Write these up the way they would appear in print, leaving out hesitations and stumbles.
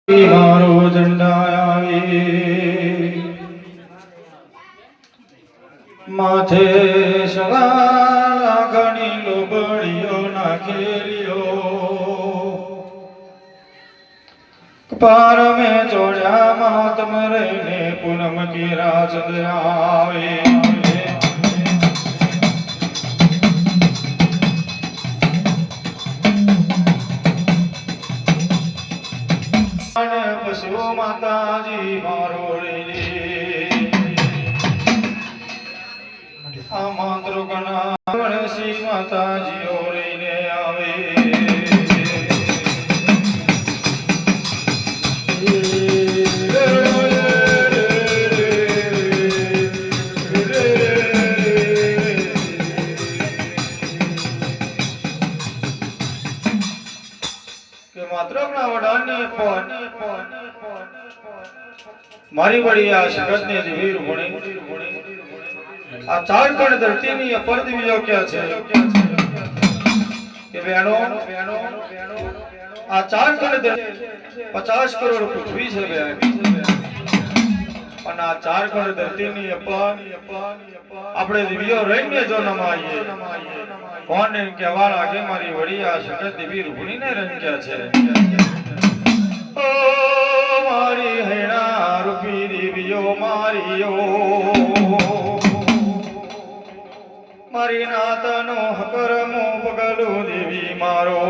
મારો ઝંડા માથે સવાલા ઘણી લોબડીઓ નાખેલીઓ કપાર મેં ચોડ્યા માતમ રહીને પૂનમ કી રાત આવે પશુ માતાજી મારો રે આ મંત્રો ગણા ગણેશી માતાજીઓ રહીને આવે મારી વળી આ જગતને વીર ભણી આ ચાર કણ ધરતીની અપર દિવ્યો ક્યાં છે કે બહેનો આ ચાર કણ 50 કરોડ પૃથ્વી છે બહેન અને આ ચાર કણ ધરતીની અપર આપણે દિવ્યો રહીને જો નમાઈએ કોણ એમ કહેવા લાગે મારી વળી આ જગત વીર ભણીને રંગ ક્યાં છે મારી હેણા રૂપી દેવીઓ મારીઓ મારી નાતનો હકરમો પગલો દેવી મારો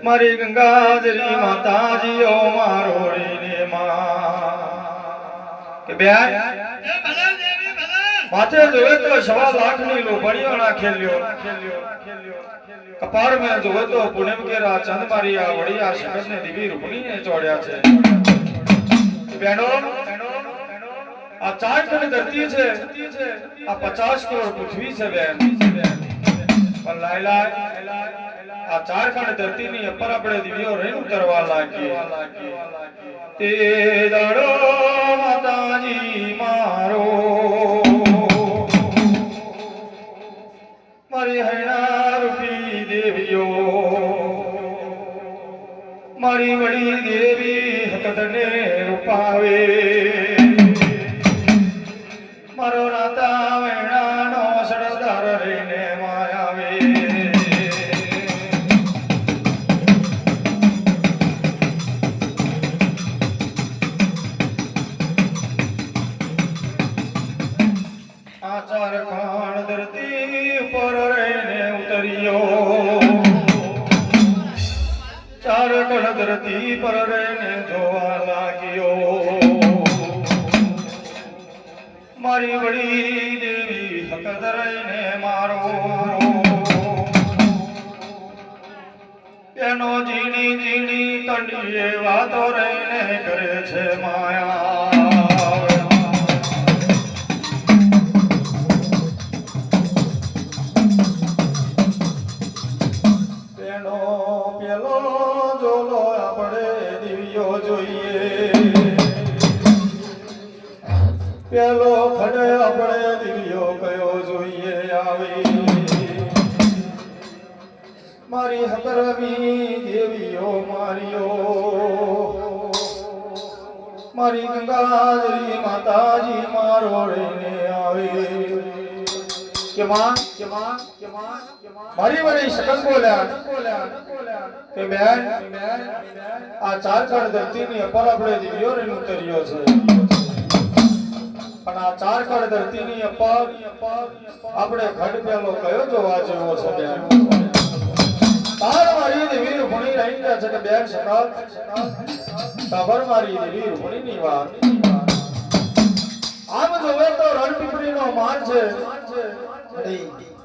મારી ગંગાજરી માતાજીઓ મારો રે કે બેન માથે જોવે તો 1.25 લાખની લોબડીઓ નાખેલ્યો કપાર મેં જોવે તો પૂનમ કેરા ચંદ મારી આ વળી આ શગતને દિવી રૂપણીને ચોડ્યા છે બેનો આ ચાર કણ ધરતી છે આ 50 કરોડ પૃથ્વી છે બેન પણ લાયલા આ ચાર કણ ધરતીની અપર આપણે દિવ્યો રહીને ઉતરવા લાગીએ તે દડો માતાજી મારો મારી હૈણા રૂપી દેવીઓ મારી વળી દેવી હકતને રૂપાવે મારો રાતા વૈણાનો સડદાર રહીને માયાવે ચાર કણ ધરતી પર રહીને ઉતર્યો ચાર કણ ધરતી પર રહીને જોવા લાગ્યો મારી વડી દેવી હકત રહીને મારો એનો ઝીણી ઝીણી કંડીએ વાતો રહીને કરે છે માયા પેલો ખડે આપણે દિવ્યો કયો જોઈએ આવી મારી હકરમી દેવીઓ મારીઓ મારી ગંગાજરી માતાજી મારો રહીને આવે કે માં મારી વળી શકન બોલ્યા કે બેન આ ચાર કણ ધરતીની અપર આપણે દિવ્યો રહીને ઉતર્યો છે પણ આ ચાર કણ ધરતીની અપર આપણે ખડ પેલો કયો જોવા જેવો છે બેન તાર મારી દેવી રૂપણી રહી ગયા છે કે બેન સકાલ ખબર મારી દેવી રૂપણીની વાત આમ જોવે તો રણપીપળીનો માન છે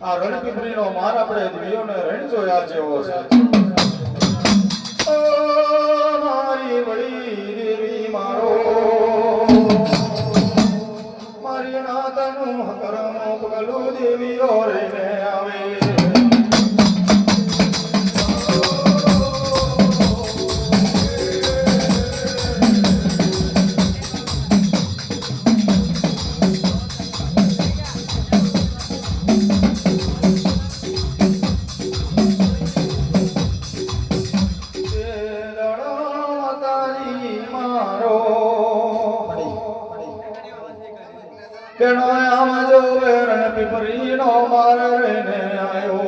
આ રણપીપળીનો માન આપણે દેવીઓને રણ જોયા જેવો છે ઓ મારી વળી દેવી મારો મારી નાતનું હકરમો પગલો દેવીઓ રહીને આવે બેનો આમ જો રણ પીપરીનો માર રહીને આવ્યો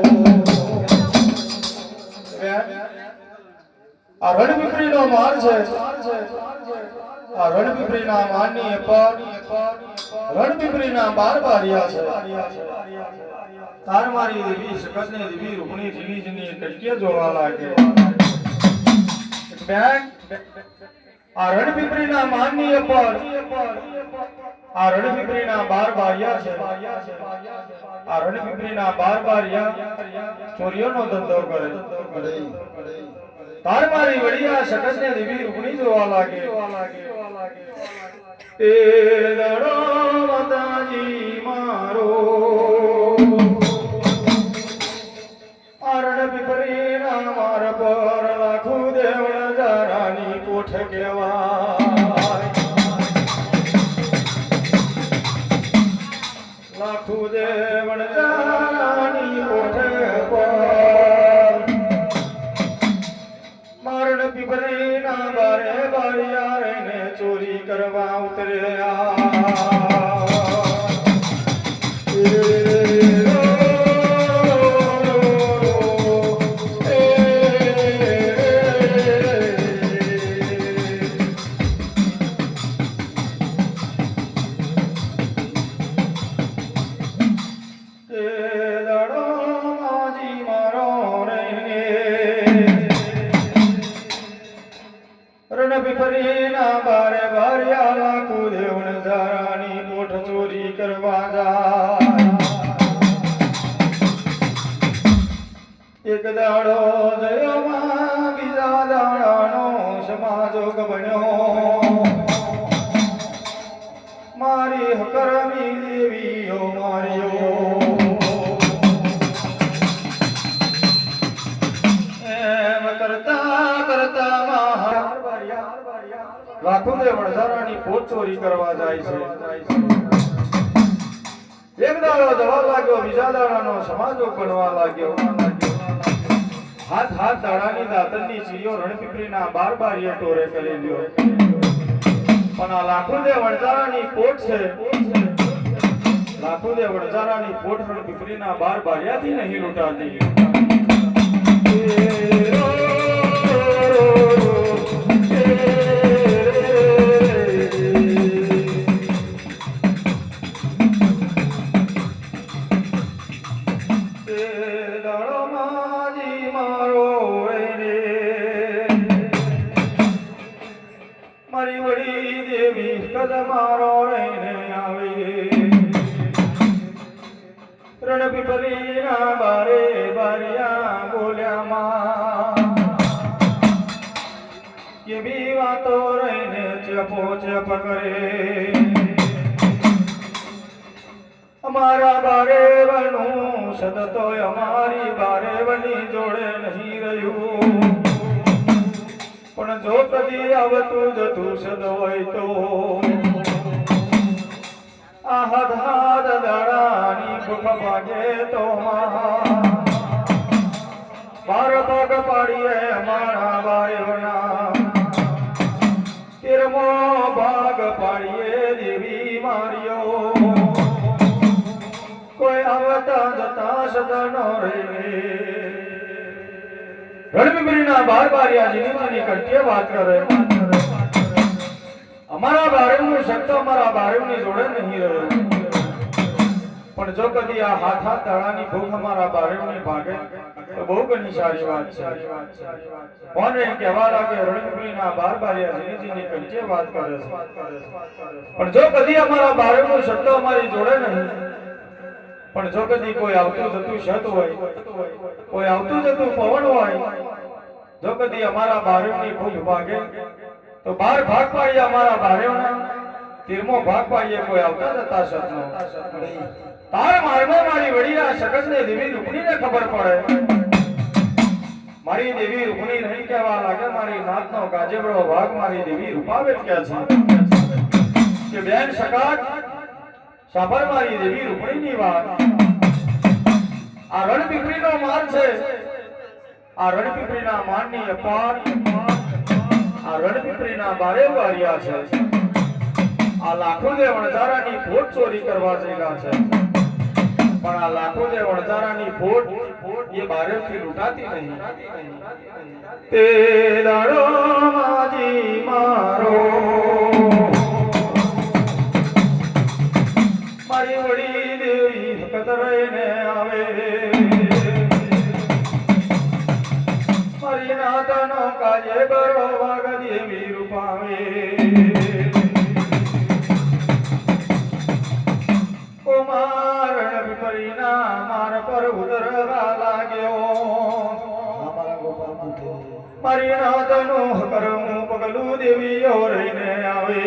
આ રણપીપળીનો માર છે આ રણપીપળીના માનની પર રણપીપળીના બાર બારિયા છે તાર મારી દેવી શકતને દેવી રૂપણી જીની જીની કટકે જોવા લાગે બેન આ રણપીપળીના માનની પર આ રણપીપળીના બાર બારિયા છે આ રણપીપળીના બાર બારિયા ચોરીઓનો ધંધો કરે તાર મારી વડિયા શકતને દેવી રૂપણી જોવા લાગે તે દડો માતાજી મારો આરણ પીપળીના માર પર લાખો દેવળ જારાની કોઠ કહેવાય લાખો દેવળ જારાની કોઠ પર મારણ પીપળીના બારે બારિયા રહીને ચોરી કરવા ઉતર્યા રણપીપળીના બારે બારિયા લાખો દેવણ ધારાની કોઠ ચોરી કરવા જાય એક દાડો જયોમાં બીજા દાડાનો સમાજોગ બન્યો મારી હકરમી દેવીઓ માર્યો એમ કરતા કરતા લાખો દેવળ ધારાની કોઠ ચોરી કરવા જાય છે એક દાડો જવા લાગ્યો બીજા દાડાનો સમાજો બનવા લાગ્યો હાથ હાથ દાડાની દાતનની ચીરીઓ રણપીપળીના બાર બારિયા ટોરે કરી લ્યો પણ આ લાખો દેવળ ધારાની કોઠ છે લાખો દેવળ ધારાની કોઠ રણપીપળીના બાર બારિયાથી નહીં લૂંટાતી મારી વડી દેવી કદમારો રહીને આવી રણપીપળીના બારે બારિયા બોલ્યામાં કેવી વાતો રહીને ચપો ચપ કરે અમારા બારે બનું સદતો અમારી બારે બની જોડે નહીં રહ્યું પણ જો કદી આવતું જતું સદ હોય તો આ હાથ હાથ દાડાની ભૂખ ભાગે તો બાર પગ પાડીએ મારા બારેવના તેરમો ભાગ પાડીએ દેવી માર્યો કોઈ આવતા જતા સદનો રે રણપીપળીના બાર બારિયા જીની કટકે વાત કરે અમારા બારેવનું શબ્દ અમારા બારેવની જોડે નહીં રહ્યો પણ જો કદી આ હાથ હાથ દાડાની ભૂખ અમારા બારેવની ભાગે તો બહુ ઘણી સારી વાત છે કોને કહેવા લાગે રણપીપળીના બાર બારિયા જીની કટકે વાત કરે છે પણ જો કદી અમારા બારેવનું શબ્દ અમારી જોડે નહીં પણ જો કદી કોઈ આવતું જતું શત હોય કોઈ આવતું જતું પવન હોય જો કદી અમારા બારેવની ભૂખ ભાગે તો 12 ભાગ પાડીએ અમારા બારેવના 13મો ભાગ પાડીએ કોઈ આવતા જતા શતનો તાર મારમાં મારી વડીલા શકતને દેવી રૂપણીને ખબર પડે મારી દેવી રૂપણી નહીં કહેવા લાગે મારી નાથનો ગાજેબડો ભાગ મારી દેવી રૂપાવેલ કહે છે કે બેન શકત સાબર મારી દેવી રૂપણીની વાત આ રણપીપળીનો માર છે આ રણપીપળીના માનની અપાર આ રણપીપળીના બારે બારિયા છે આ લાખો જે વણઝારાની ફોટ ચોરી કરવા જઈલા છે, પણ આ લાખો જે વણઝારાની ફોટ એ બારેથી લૂંટાતી નહીં. તે દાડો માજી મારો મારી વડી દેવી હકત રહીને આવે, મારી નાતનો કાજે બરો વાગ દેવી રૂપાવે. માર પર ઉતરવા લાગ્યો, મારી નાદનો કરમ પગલું દેવીઓ રહીને આવે.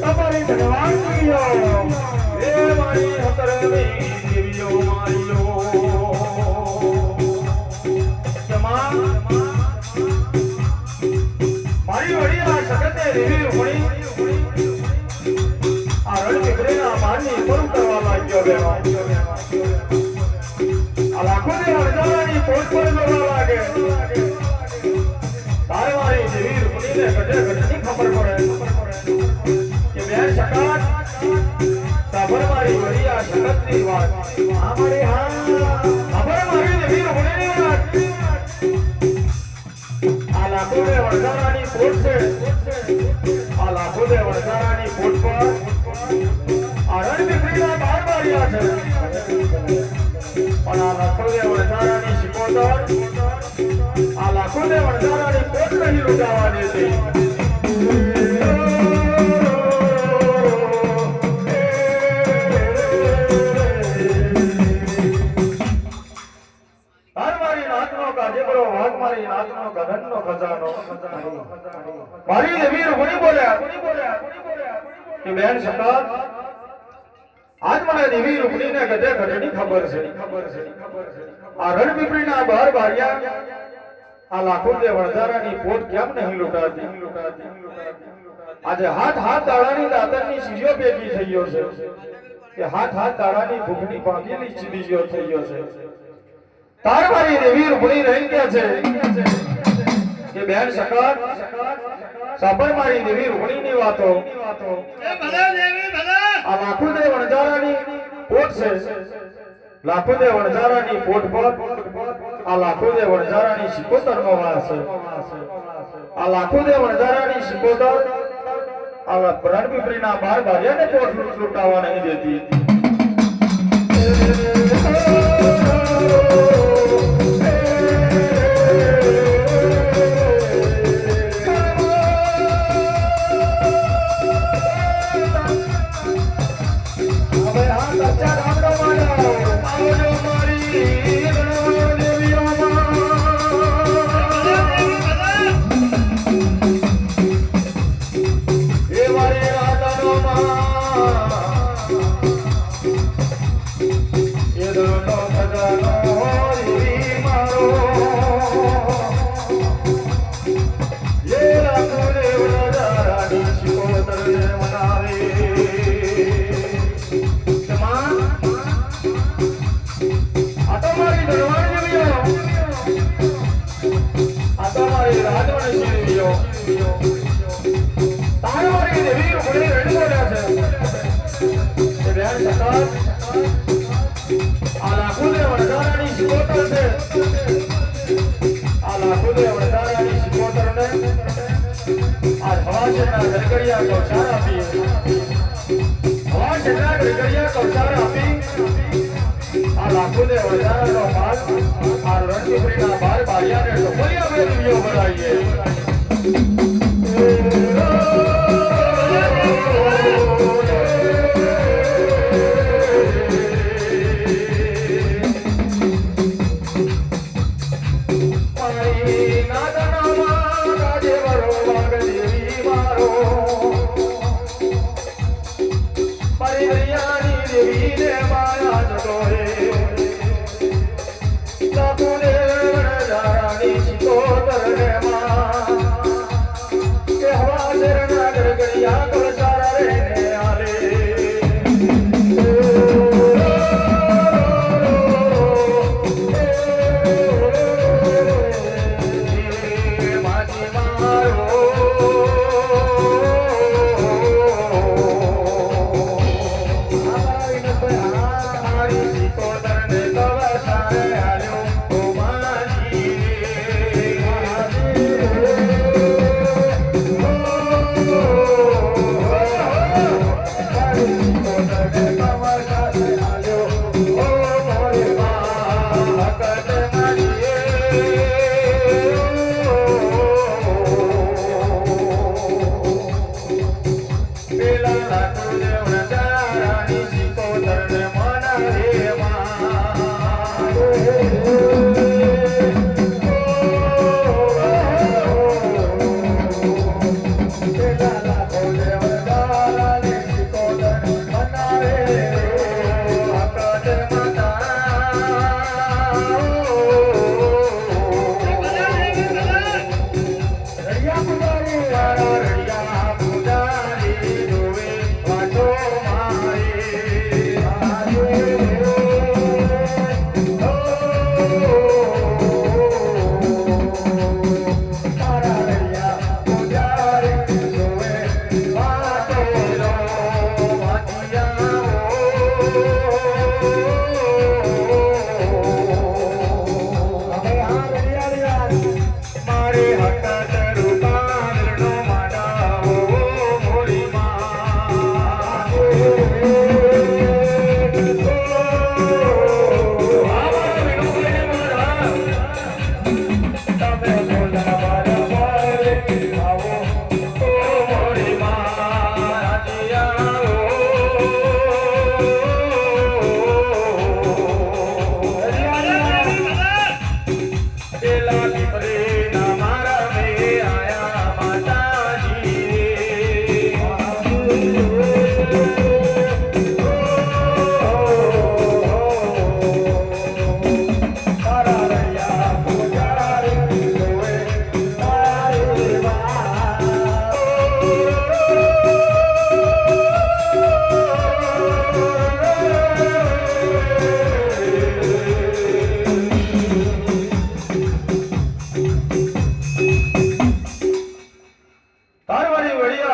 તમારી ધનવાન મારી વળી આ જગતને દેવી રૂપણી આ રણ દીકરીના માનની પર કરવા લાગ્યો બેનો આ લાખો ને અડધાની પોટ પર જોવા લાગે તારે મારી દેવી રૂપણીને કટે કટની ખબર પડે કે બેન શકાત ખબર મારી વળી આ જગતની વાત આ મારી હા ખબર મારી દેવી રૂપણીની વાત આ લાખો ને અડધાની પોટ છે આ લાખો ને અડધાની પોટ પર આ રણ દીકરીના બાર બારિયા છે પણ આ લાખો ને અડધાની શિકોતર આ લાખો ને અડધાની પોટ નહીં લૂંટાવા દેતી મારી દેવી રૂપણી બોલ્યા કે બેન શકાત આજ મને દેવી રૂપણીને ગધે ગધેની ખબર છે આ રણપીપળીના બહાર બારિયા આ લાખો દે વણઝારાની પોટ કેમ નહીં લૂંટાતી આજે હાથ દાડાની દાતરની સીડીઓ ભેગી થઈ ગયો છે કે હાથ દાડાની ભૂખની પાકેલી સીડીઓ થઈ ગયો છે તાર મારી દેવી રૂપણી રહી ગયા છે કે બેન શકાત સાંભળ મારી દેવી રૂપણીની વાતો એ ભલા દેવી ભલા આ લાખો દે વણઝારાની પોટ છે લાખો દે વણઝારાની પોટ પર આ લાખો દે વણઝારાની શિકોતરનો વાસ છે આ લાખો દે વણઝારાની શિકોતર આ રણપીપળીના બાર બારિયાને પોટ લૂંટાવા નહીં દેતી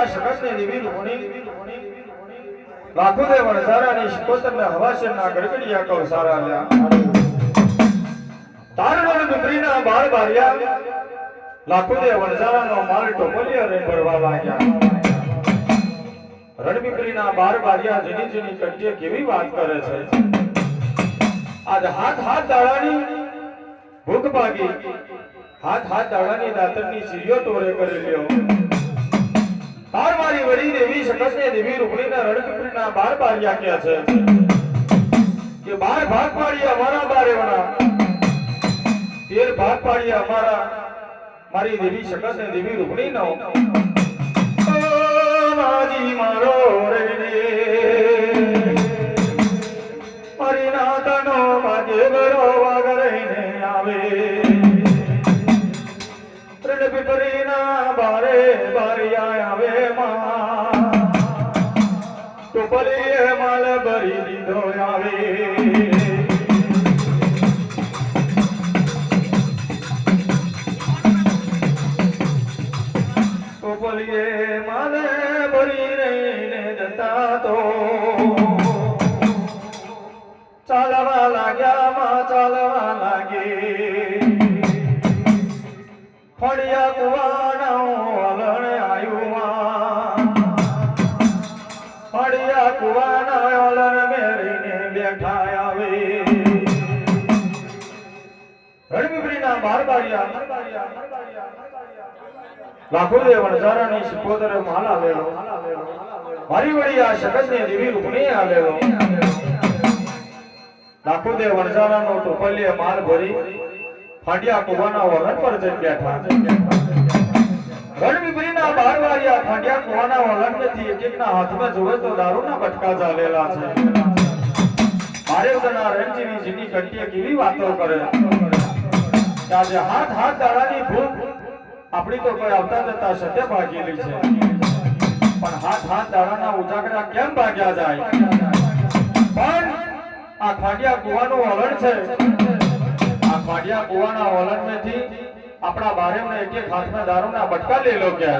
આ જગતની દેવી રૂપણી લાખો દેવ વણઝારાની શિકોતરને હવાશેરના ગડગડિયા કવ સારા લ્યા તારણોની ડુંગરીના બાર બારિયા લાખો દેવ વણઝારાનો માલ ટોપલિયા રે ભરવા લાગ્યા રણબીકરીના બાર બારિયા જેની જેની કંઠીએ કેવી વાત કરે છે આજ હાથ દાડાની ભૂખ ભાગી હાથ દાડાની દાતરની સીરીઓ ટોરે કરી લ્યો તાર મારી વડી દેવી શકસને દેવી રૂપણીના રણબીકરીના બાર બારિયા કે છે કે બાર ભાગ પાડી અમારા બારેવણા 13 ભાગ પાડી અમારા મારી દેવી શકસને દેવી રૂપણીનો માજી મારો રે મારી નાતનો માજે બરો વાગરઈને આવે રણબીકરીના બારે બારિયા આવે માં ટોપલીએ માલ ભરી દીધો આવે ટોપલીએ માલ ભરી રહીને જતા તો ચાલવા લાગ્યા માં ચાલવા લાગે ફળિયા કુવાના વલણ આયુ માં ફળિયા કુવાના વલણ મેરીને બેઠા આવે રણબીકરીના બાર બારિયા લાખો દેવ વણઝારાની શિકોતરે માલ આવેલો મારી વળી આ જગતને દેવી રૂપણી આવેલો લાખો દેવ વણઝારાનો ટોપલીએ માલ ભરી ફાંડિયા કુવાના વલણ પર જઈ બેઠા રણબીકરીના બાર બારિયા ફાંડિયા કુવાના વલણથી એક એકના હાથમાં જોવે તો દારૂના બટકા ચાલેલા છે મારેવદના રણજીવી જીની કંઠીએ કેવી વાતો કરે આજે હાથ દાડાની ભૂખ આપણી તો કોઈ આવતા જતા સત્ય ભાગેલી છે પણ હાથ દાડાના ઉજાગરા કેમ ભાગ્યા જાય પણ આ ફાંડિયા કુવાનું વલણ છે આ ફાંડિયા કુવાના વલણથી આપણા બારેમને એક એક હાથમાં દારૂના બટકા લઈ લો કે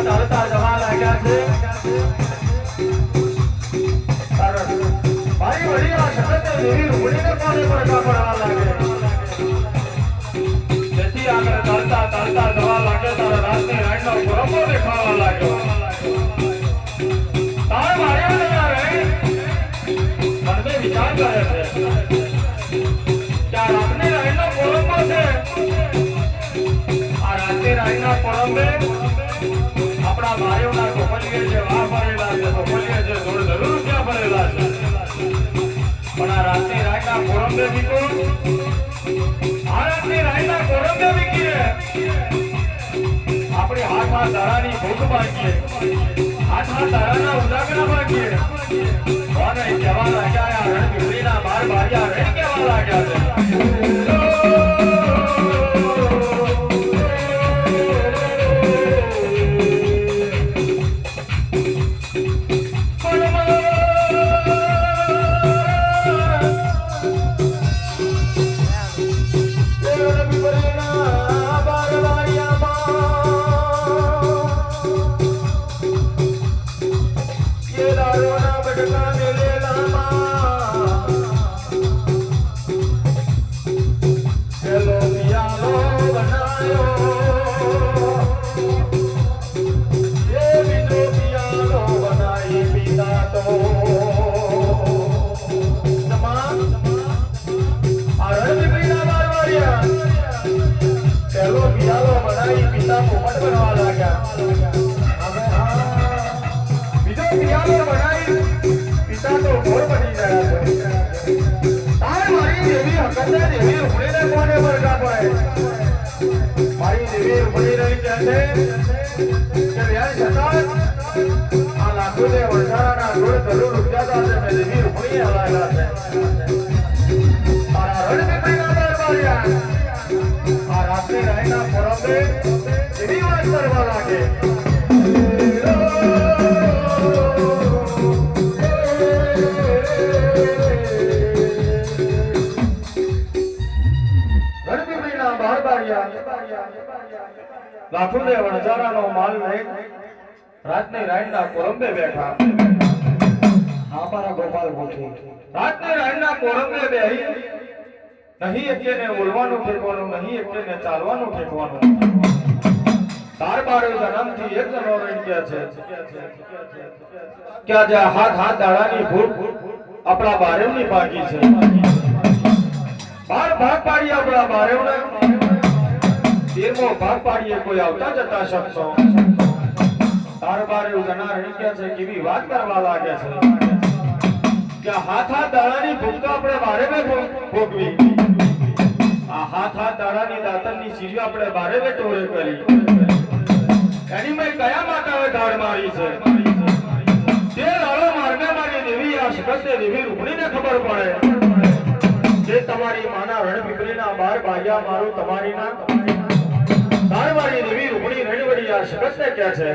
ચાલતા જવા લાગ્યા છે મારી વળી આ જગતને દેવી રૂપણીને કોને પડકા પડવા લાગે જેથી આગળ ચાલતા જવા લાગે તારા રાતની રાઈડનો બરોબર દેખાવા લાગ્યો તારે માર્યા નતા રે મને વિચાર કરે છે કે આ રાતની રાઈડનો બરોબર છે આ રાતની રાઈડના પડંબે આપણા ભાઈઓના ટોપલીએ જે વાહ ભરેલા છે ટોપલીએ જે જોડે જરૂર રૂપિયા ભરેલા છે પણ આ રાતની રાઈના કોરંબે વીકો આ રાતની રાઈના કોરંબે વીકીએ આપણી હાથ દાડાની ભૂખ બાકીએ હાથ દાડાના ઉજાગરા બાકીએ કોને કહેવા લાગ્યા આ રણબીકરીના બાર બારિયા રણ કહેવા લાગ્યા છે બટકા મેલેલામાં પેલો પિયાલો બનાયો એ બીજો પિયાલો બનાવી પીતા તો પેલો પિયાલો બનાવી પીતા પોપટ બનવા લાગ્યા બીજો પિયાલો બનાવી પિતા તો ઘોર બની ગયા છે તાર મારી દેવી હકતને દેવી રૂપડીને કોને વળગા પડે મારી દેવી રૂપડી રહી કહે છે કે વ્યાજ છતાં આ લાખોને વરસાડાના ગોળ જરૂર રૂપિયા છે મેં દેવી રૂપડીએ હલાયેલા છે તારા રણ પીપળીના દરબારિયા આ રાત્રે રાયના પરમે એવી વાત કરવા લાગે રણપીપળીના બહારબારિયા લાખુદે વણઝારાનો માલ લઈ રાતની રાયના કોરંબે બેઠા ગોપાલ ગોઠવી રાતની રાયના કોરંબે બેહી નહીં એકને બોલવાનું ઠેકવાનું નહીં એકને ચાલવાનું ઠેકવાનું તાર બારે જન્મથી એક જણો રહી ગયા છે કે આજે હાથ દાડાની ભૂખ આપણા બારેવની બાકી છે બાર ભાગ પાડીએ આપણા બારેવને 13મો ભાગ પાડીએ કોઈ આવતા જતા શકશો તાર બારેવ જણા રહી ગયા છે કેવી વાત કરવા લાગે છે કે હાથ દાડાની ભૂખ તો આપણે બારે ભોગવી આ હાથ દાડાની દાતરની સીડીઓ આપણે બારે ટોરે કરી એની મેં કયા માતાએ ધાડ મારી છે તે લાળો મારને મારી દેવી આ શિખતે દેવી રૂપણીને ખબર પડે જે તમારી માના રણપીપળીના બાર ભાગ્યા મારું તમારી ના તાર મારી દેવી રૂપણી રણવડી આ શિખતે કહે છે